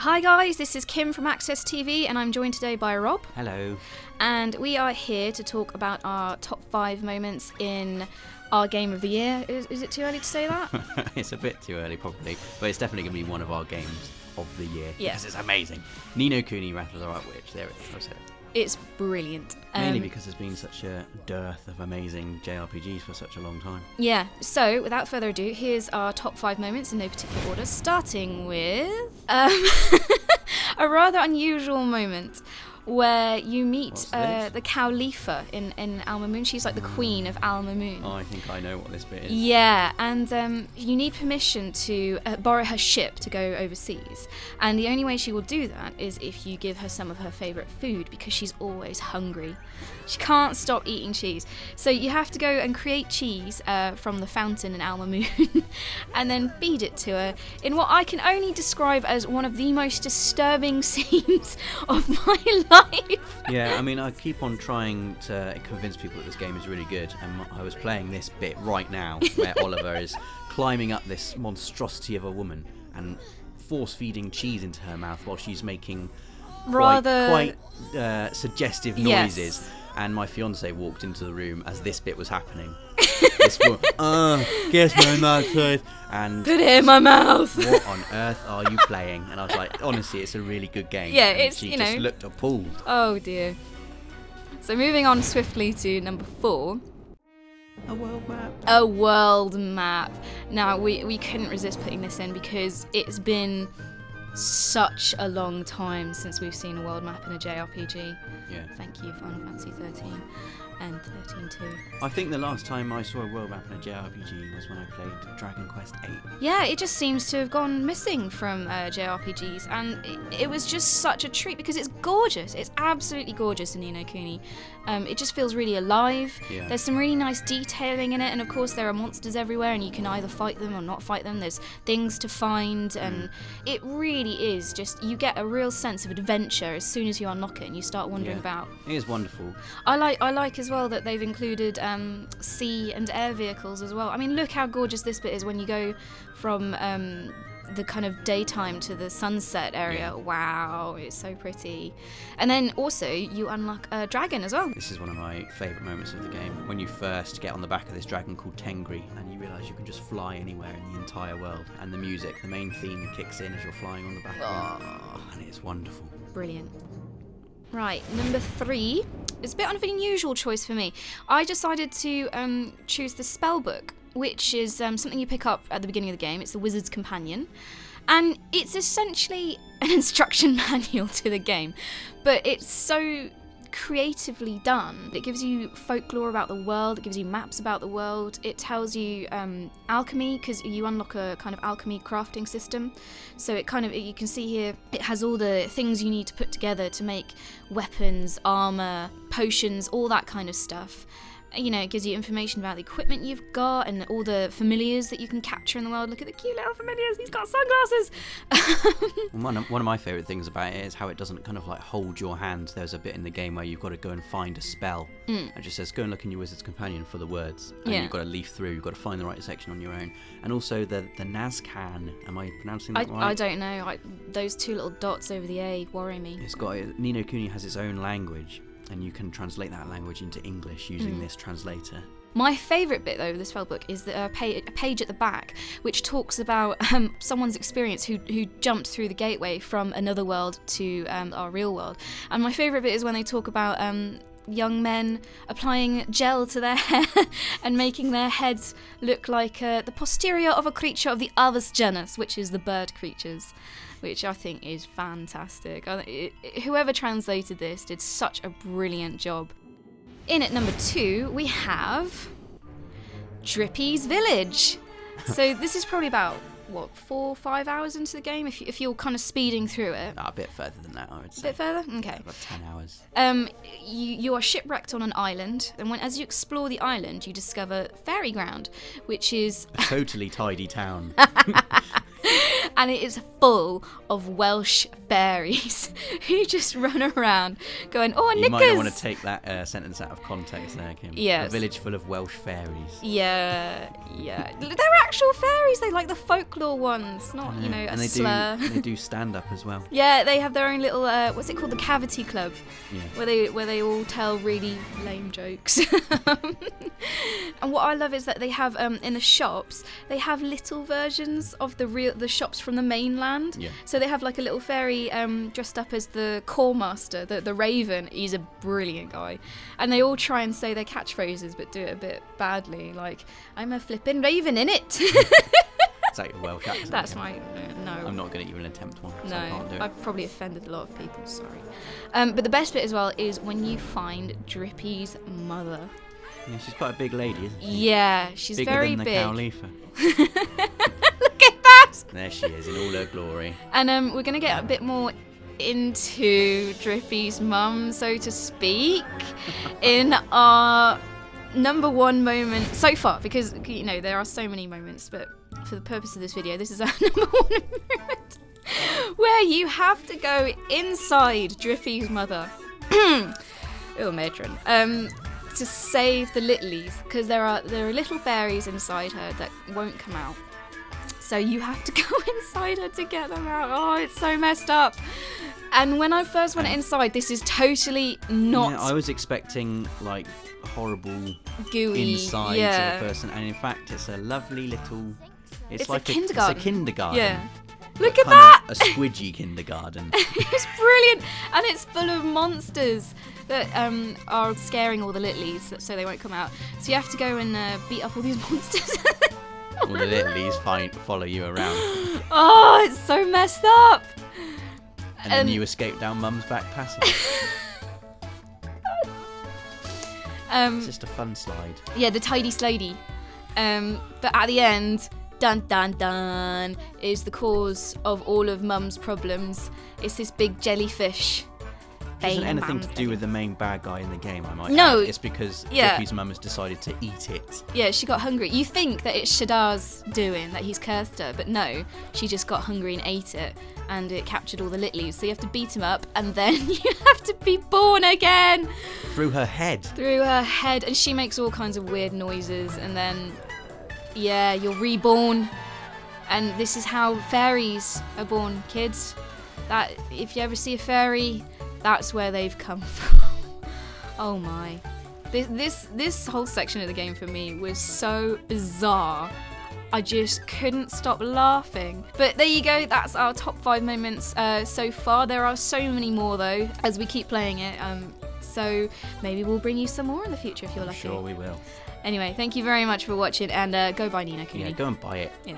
Hi guys, this is Kim from Access TV and I'm joined today by Rob. Hello. And we are here to talk about our top 5 moments in our game of the year. Is it too early to say that? It's a bit too early probably, but it's definitely going to be one of our games of the year. Yeah. Because it's amazing. Ni No Kuni, Wrath of the White Witch. There it is. I said it. It's brilliant. Mainly because there's been such a dearth of amazing JRPGs for such a long time. Yeah, so without further ado, here's our top 5 moments in no particular order, starting with a rather unusual moment where you meet the Cowlifa in Alma Moon. She's like the queen of Alma Moon. Oh, I think I know what this bit is. Yeah, and you need permission to borrow her ship to go overseas. And the only way she will do that is if you give her some of her favourite food, because she's always hungry. She can't stop eating cheese. So you have to go and create cheese from the fountain in Alma Moon and then feed it to her in what I can only describe as one of the most disturbing scenes of my life. Yeah, I mean, I keep on trying to convince people that this game is really good, and I was playing this bit right now where Oliver is climbing up this monstrosity of a woman and force-feeding cheese into her mouth while she's making quite suggestive noises. Yes. And my fiance walked into the room as this bit was happening. This woman, guess my mouth, and put it in my mouth. What on earth are you playing? And I was like, honestly, it's a really good game. Yeah, and it's, she you just know. looked appalled. Oh dear. So moving on swiftly to number 4. A world map. A world map. Now, we couldn't resist putting this in because it's been such a long time since we've seen a world map in a JRPG. Yeah. Thank you, Final Fantasy 13 and 13 too. I think the last time I saw a world map in a JRPG was when I played Dragon Quest VIII. Yeah, it just seems to have gone missing from JRPGs, and it was just such a treat because it's gorgeous. It's absolutely gorgeous in Ni No Kuni. It just feels really alive. Yeah. There's some really nice detailing in it, and of course there are monsters everywhere, and you can either fight them or not fight them. There's things to find, and it really is just, you get a real sense of adventure as soon as you unlock it and you start wandering about. It is wonderful. I like as well that they've included sea and air vehicles as well. I mean, look how gorgeous this bit is when you go from the kind of daytime to the sunset area. Yeah. Wow, it's so pretty. And then also you unlock a dragon as well. This is one of my favourite moments of the game. When you first get on the back of this dragon called Tengri and you realise you can just fly anywhere in the entire world. And the music, the main theme, kicks in as you're flying on the back of it. And it's wonderful. Brilliant. Right, number 3 is a bit of an unusual choice for me. I decided to choose the spell book, which is something you pick up at the beginning of the game. It's the Wizard's Companion. And it's essentially an instruction manual to the game, but it's so creatively done. It gives you folklore about the world, it gives you maps about the world, it tells you alchemy, because you unlock a kind of alchemy crafting system. So it kind of, you can see here, it has all the things you need to put together to make weapons, armor, potions, all that kind of stuff. You know, it gives you information about the equipment you've got and all the familiars that you can capture in the world. Look at the cute little familiars, he's got sunglasses. One of my favourite things about it is how it doesn't kind of like hold your hand. There's a bit in the game where you've got to go and find a spell. It just says, go and look in your Wizard's Companion for the words. And you've got to leaf through, you've got to find the right section on your own. And also the Nazcan, am I pronouncing that right? I don't know, those 2 little dots over the A worry me. It's got, Ni No Kuni has its own language, and you can translate that language into English using this translator. My favourite bit, though, of this spellbook is a page at the back which talks about someone's experience who jumped through the gateway from another world to our real world. And my favourite bit is when they talk about young men applying gel to their hair and making their heads look like the posterior of a creature of the Aves genus, which is the bird creatures, which I think is fantastic. Whoever translated this did such a brilliant job. In at number 2, we have Drippy's Village. So this is probably about, 4 or 5 hours into the game, if you're kind of speeding through it. A bit further than that, I would say. A bit further? Okay. About 10 hours. You are shipwrecked on an island, and as you explore the island, you discover Fairy Ground, which is A totally tidy town. and it is full of Welsh fairies who just run around going, "Oh, You knickers!" might want to take that sentence out of context there, Kim. Yes. A village full of Welsh fairies. Yeah. They're actual fairies. They like the folklore ones, not Yeah, a and they slur. they do stand up as well. Yeah, they have their own little what's it called, the Cavity Club, Yeah. where they all tell really lame jokes. And what I love is that they have in the shops they have little versions of the shops from the mainland. Yeah. So they have like a little fairy dressed up as the core master, the Raven. He's a brilliant guy, and they all try and say their catchphrases but do it a bit badly, like "I'm a flippin' raven in it." Is that your Welsh accent? That's Kim? my no. I'm not going to even attempt one. 'Cause No, I can't do it. I've probably offended a lot of people, sorry. But the best bit as well is when you find Drippy's mother. Yeah, she's quite a big lady, isn't she? Yeah, she's Bigger very than the big. Cowlifa. Look at that! There she is in all her glory. And we're going to get a bit more into Drippy's mum, so to speak, in our number one moment so far, because, there are so many moments, but for the purpose of this video, this is our number one moment, where you have to go inside Drippy's mother. Oh, matron. To save the littlies, because there are little fairies inside her that won't come out. So you have to go inside her to get them out. Oh, it's so messed up. And when I first went inside, this is totally not Yeah, I was expecting like horrible gooey. insides Yeah. of a person, and in fact, it's a lovely little. It's like a kindergarten. It's a kindergarten. Yeah. but Look at kind that! of a squidgy kindergarten. It's brilliant, and it's full of monsters that are scaring all the littlies, so they won't come out. So you have to go and beat up all these monsters. All the littlies follow you around, Oh, it's so messed up. and then you escape down Mum's back passage. It's just a fun slide. Yeah, the tidy slidey. But at the end, dun dun dun, is the cause of all of Mum's problems. It's this big jellyfish. It hasn't Bane anything Mum's to do with the main bad guy in the game, I might No, add. It's because yeah. Drippy's mum has decided to eat it. Yeah, she got hungry. You think that it's Shadar's doing, that he's cursed her, but no, she just got hungry and ate it, and it captured all the littlies. So you have to beat him up, and then you have to be born again Through her head. through her head, and she makes all kinds of weird noises, and then, yeah, you're reborn. And this is how fairies are born, kids. That if you ever see a fairy, that's where they've come from. Oh my. This whole section of the game for me was so bizarre. I just couldn't stop laughing. But there you go, that's our top 5 moments so far. There are so many more though, as we keep playing it. So maybe we'll bring you some more in the future if you're lucky. Sure we will. Anyway, thank you very much for watching, and go buy Ni No Kuni. Yeah, go and buy it. Yeah.